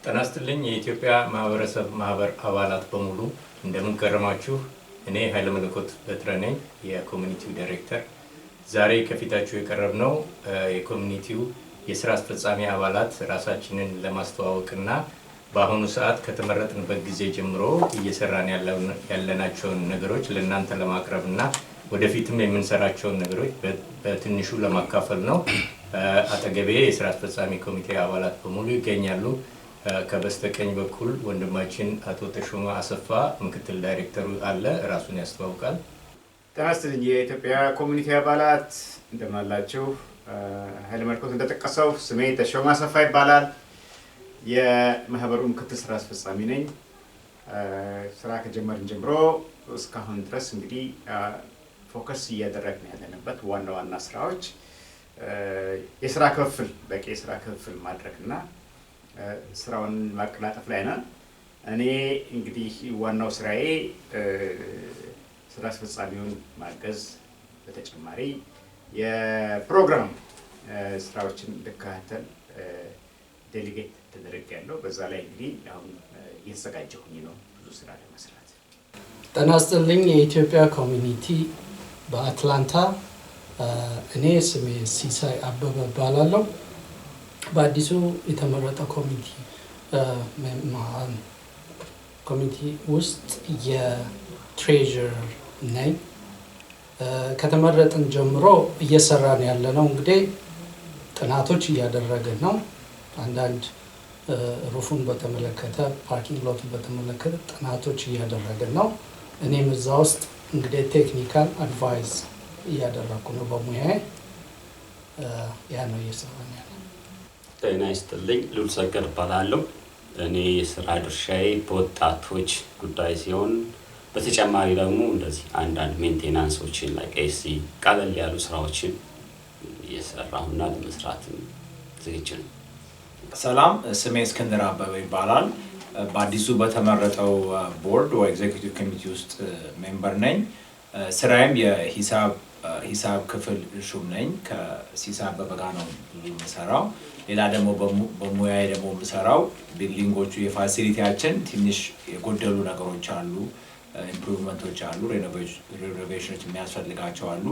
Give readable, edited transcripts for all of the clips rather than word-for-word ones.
ጤና ይስጥልኝ የኢትዮጵያ ማህበረሰብ ማህበር አባላት በሙሉ እንደምን ከረማችሁ። እኔ ኃይለ መለኮት በትረ ነኝ የኮሚኒቲው ዳይሬክተር። ዛሬ ከፊታችሁ የቀረብነው የኮሚኒቲው የሥራ አስፈጻሚ አባላት ራሳችንን ለማስተዋወቅና በአሁኑ ሰዓት ከተመረጥንበት ጊዜ ጀምሮ እየሰራን ያለናቸውን ነገሮች ለእናንተ ለማቅረብና ወደፊትም የምንሰራቸውን ነገሮች በትንሹ ለማካፈል ነው። አጠገቤ የሥራ አስፈጻሚ ኮሚቴ አባላት በሙሉ ይገኛሉ። ከበስተቀኝ በኩል ወንድማችን አቶ ተሾመ አሰፋ ምክትል ዳይሬክተሩ አለ፣ ራሱን ያስተዋውቃል። ጤና ይስጥልኝ የኢትዮጵያ ኮሚኒቲ አባላት እንደምን አላችሁ? ኃይለ መለኮት እንደጠቀሰው ስሜ ተሾመ አሰፋ ይባላል። የማህበሩ ምክትል ስራ አስፈጻሚ ነኝ። ስራ ከጀመርን ጀምሮ እስካሁን ድረስ እንግዲህ ፎከስ እያደረግን ያለንበት ዋና ስራዎች የስራ ክፍፍል በቂ የስራ ክፍፍል ማድረግና ስራውን ማቀላጠፍ ላይ ነው። እኔ እንግዲህ ዋናው ስራዬ ስራ አስፈጻሚውን ማገዝ፣ በተጨማሪ የፕሮግራም ስራዎችን እንድከታተል ዴሊጌት ተደርጌያለሁ። በዛ ላይ እንግዲህ አሁን እየተዘጋጀሁኝ ነው ብዙ ስራ ለመስራት። ጤና ይስጥልኝ የኢትዮጵያ ኮሚኒቲ በአትላንታ። እኔ ስሜ ሲሳይ አበበ እባላለሁ። በአዲሱ የተመረጠ ኮሚኒቲ ውስጥ የትሬዥር ነኝ። ከተመረጥን ጀምሮ እየሰራን ያለነው እንግዲህ ጥናቶች እያደረግን ነው። አንዳንድ ሩፉን በተመለከተ ፓርኪንግ ሎቱን በተመለከተ ጥናቶች እያደረግን ነው። እኔም እዛ ውስጥ እንግዲህ ቴክኒካል አድቫይስ እያደረኩ ነው በሙያዬ። ያ ነው እየሰራን ያለው። ጤና ይስጥልኝ ልዑል ሰገድ እባላለሁ። እኔ የስራ ድርሻዬ በወጣቶች ጉዳይ ሲሆን በተጨማሪ ደግሞ እንደዚህ አንዳንድ ሜንቴናንሶችን ኤሲ ቀለል ያሉ ስራዎችን እየሰራሁና ለመስራት ዝግጁ ነኝ። ሰላም፣ ስሜ እስክንድር አበበ ይባላል። በአዲሱ በተመረጠው ቦርድ ወይ ኤግዜኪቲቭ ኮሚቴ ውስጥ ሜምበር ነኝ። ስራዬም የሂሳብ ክፍል ሹም ነኝ። ከሲሳይ አበበ ጋር ነው የምሰራው። ሌላ ደግሞ በሙያዬ ደግሞ የምሰራው ቢልዲንጎቹ የፋሲሊቲያችን ትንሽ የጎደሉ ነገሮች አሉ፣ ኢምፕሩቭመንቶች አሉ፣ ሬኖቬሽኖች የሚያስፈልጋቸው አሉ።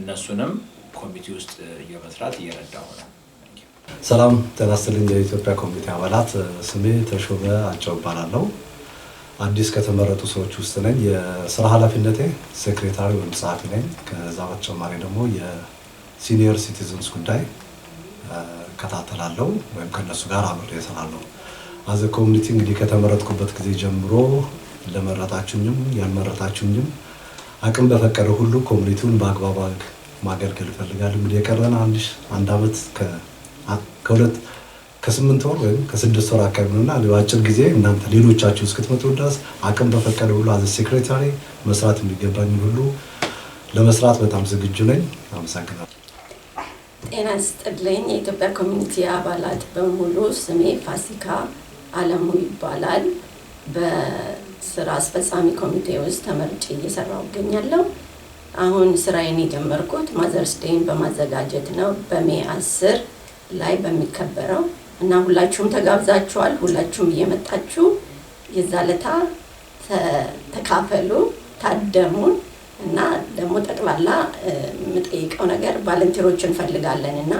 እነሱንም ኮሚቴ ውስጥ እየመስራት እየረዳሁ ነው። ሰላም ጤና ይስጥልኝ የኢትዮጵያ ኮሚቴ አባላት፣ ስሜ ተሾመ አጨው እባላለሁ። አዲስ ከተመረጡ ሰዎች ውስጥ ነኝ። የስራ ኃላፊነቴ ሴክሬታሪ ወይም ጸሐፊ ነኝ። ከዛ በተጨማሪ ደግሞ የሲኒየር ሲቲዝንስ ጉዳይ ከታተላለሁ ወይም ከነሱ ጋር አብሬ እሰራለሁ። አዘ ኮሚኒቲ እንግዲህ ከተመረጥኩበት ጊዜ ጀምሮ ለመረጣችሁኝም ያልመረጣችሁኝም አቅም በፈቀደ ሁሉ ኮሚኒቲውን በአግባቡ ማገልገል እፈልጋለሁ። እንግዲህ የቀረን አንድ አመት ከ8 ወር ወይም ከ6 ወር አካባቢ ነውና በአጭር ጊዜ እናንተ ሌሎቻችሁ እስክትመጡ ድረስ አቅም በፈቀደ ሁሉ አዘ ሴክሬታሪ መስራት የሚገባኝ ሁሉ ለመስራት በጣም ዝግጁ ነኝ። አመሰግናለሁ። ጤና ይስጥልኝ የኢትዮጵያ ኮሚኒቲ አባላት በሙሉ፣ ስሜ ፋሲካ አለሙ ይባላል። በስራ አስፈጻሚ ኮሚቴ ውስጥ ተመርጬ እየሰራሁ እገኛለሁ። አሁን ስራዬን የጀመርኩት ማዘርስ ዴይን በማዘጋጀት ነው፣ በሜይ 10 ላይ በሚከበረው እና ሁላችሁም ተጋብዛችኋል። ሁላችሁም እየመጣችሁ የዛለታ ተካፈሉ፣ ታደሙን እና ደግሞ ጠቅላላ የምጠይቀው ነገር ቫለንቲሮች እንፈልጋለን እና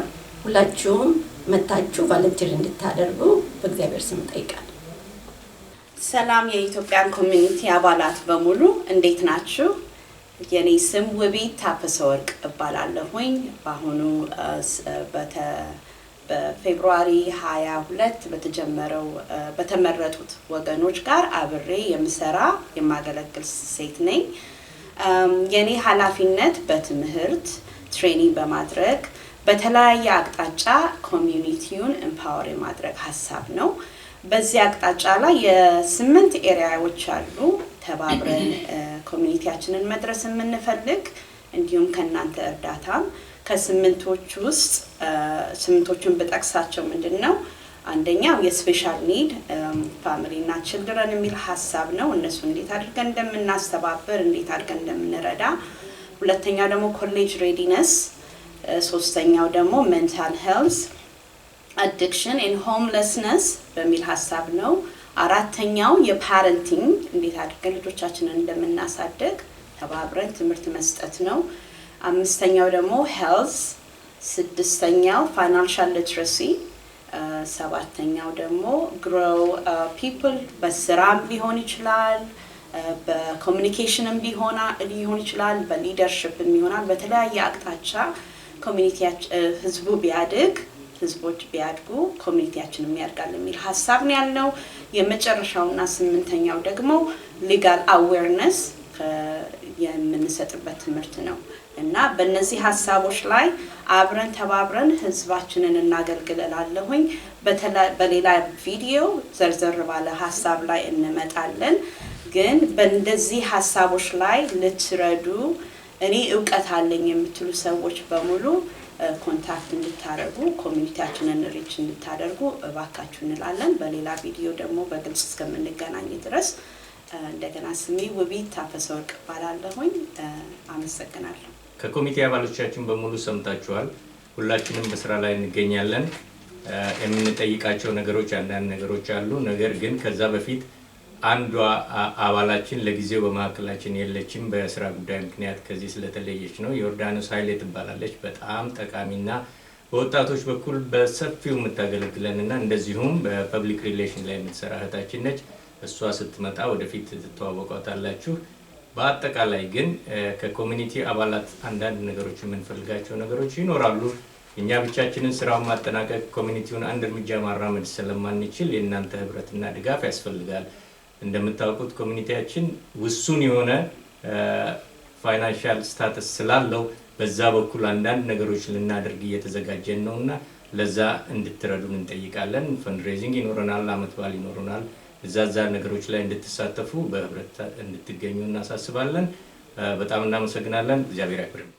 ሁላችሁም መታችሁ ቫለንቲር እንድታደርጉ በእግዚአብሔር ስም ጠይቃለሁ። ሰላም የኢትዮጵያን ኮሚኒቲ አባላት በሙሉ እንዴት ናችሁ? የኔ ስም ውቢት ታፈሰ ወርቅ እባላለሁኝ። በአሁኑ በፌብሩዋሪ 22 በተመረጡት ወገኖች ጋር አብሬ የማገለግል ሴት ነኝ። የኔ ኃላፊነት በትምህርት ትሬኒንግ በማድረግ በተለያየ አቅጣጫ ኮሚኒቲውን ኤምፓወር የማድረግ ሀሳብ ነው። በዚህ አቅጣጫ ላይ የ8 ኤሪያዎች አሉ። ተባብረን ኮሚኒቲያችንን መድረስ የምንፈልግ እንዲሁም ከእናንተ እርዳታም ከስምንቶቹ ውስጥ ስምንቶቹን በጠቅሳቸው ምንድነው? አንደኛው የስፔሻል ኒድ ፋሚሊ እና ችልድረን የሚል ሀሳብ ነው። እነሱ እንዴት አድርገን እንደምናስተባብር እንዴት አድርገን እንደምንረዳ። ሁለተኛው ደግሞ ኮሌጅ ሬዲነስ፣ ሶስተኛው ደግሞ ሜንታል ሄልዝ፣ አዲክሽን ኤንድ ሆምለስነስ በሚል ሀሳብ ነው። አራተኛው የፓረንቲንግ እንዴት አድርገን ልጆቻችንን እንደምናሳድግ ተባብረን ትምህርት መስጠት ነው። አምስተኛው ደግሞ ሄልዝ፣ ስድስተኛው ፋይናንሻል ሊትረሲ፣ ሰባተኛው ደግሞ ግሮው ፒፕል በስራም ሊሆን ይችላል፣ በኮሚኒኬሽንም ሊሆን ይችላል፣ በሊደርሽፕም ይሆናል። በተለያየ አቅጣጫ ህዝቡ ቢያድግ ህዝቦች ቢያድጉ ኮሚኒቲያችንም ያድጋል የሚል ሀሳብ ነው ያለው። የመጨረሻውና ስምንተኛው ደግሞ ሊጋል አዌርነስ የምንሰጥበት ትምህርት ነው እና በእነዚህ ሀሳቦች ላይ አብረን ተባብረን ህዝባችንን እናገልግል እላለሁኝ። በሌላ ቪዲዮ ዘርዘር ባለ ሀሳብ ላይ እንመጣለን። ግን በእንደዚህ ሀሳቦች ላይ ልትረዱ እኔ እውቀት አለኝ የምትሉ ሰዎች በሙሉ ኮንታክት እንድታደርጉ ኮሚኒቲያችንን ሪች እንድታደርጉ እባካችሁ እንላለን። በሌላ ቪዲዮ ደግሞ በግልጽ እስከምንገናኝ ድረስ እንደገና ስሜ ውቢት ታፈሰ ወርቅ እባላለሁኝ። አመሰግናለሁ። ከኮሚቴ አባሎቻችን በሙሉ ሰምታችኋል። ሁላችንም በስራ ላይ እንገኛለን። የምንጠይቃቸው ነገሮች አንዳንድ ነገሮች አሉ። ነገር ግን ከዛ በፊት አንዷ አባላችን ለጊዜው በመካከላችን የለችም፣ በስራ ጉዳይ ምክንያት ከዚህ ስለተለየች ነው። ዮርዳኖስ ኃይሌ ትባላለች። በጣም ጠቃሚና በወጣቶች በኩል በሰፊው የምታገለግለንና እንደዚሁም በፐብሊክ ሪሌሽን ላይ የምትሰራ እህታችን ነች። እሷ ስትመጣ ወደፊት ትተዋወቋታላችሁ። በአጠቃላይ ግን ከኮሚኒቲ አባላት አንዳንድ ነገሮች የምንፈልጋቸው ነገሮች ይኖራሉ። እኛ ብቻችንን ስራውን ማጠናቀቅ ኮሚኒቲውን አንድ እርምጃ ማራመድ ስለማንችል የእናንተ ህብረትና ድጋፍ ያስፈልጋል። እንደምታውቁት ኮሚኒቲያችን ውሱን የሆነ ፋይናንሻል ስታተስ ስላለው በዛ በኩል አንዳንድ ነገሮች ልናደርግ እየተዘጋጀን ነውና ለዛ እንድትረዱን እንጠይቃለን። ፈንድሬዚንግ ይኖረናል፣ አመት በዓል ይኖረናል። እዛ ነገሮች ላይ እንድትሳተፉ በህብረት እንድትገኙ እናሳስባለን። በጣም እናመሰግናለን። እግዚአብሔር ያክብርልን።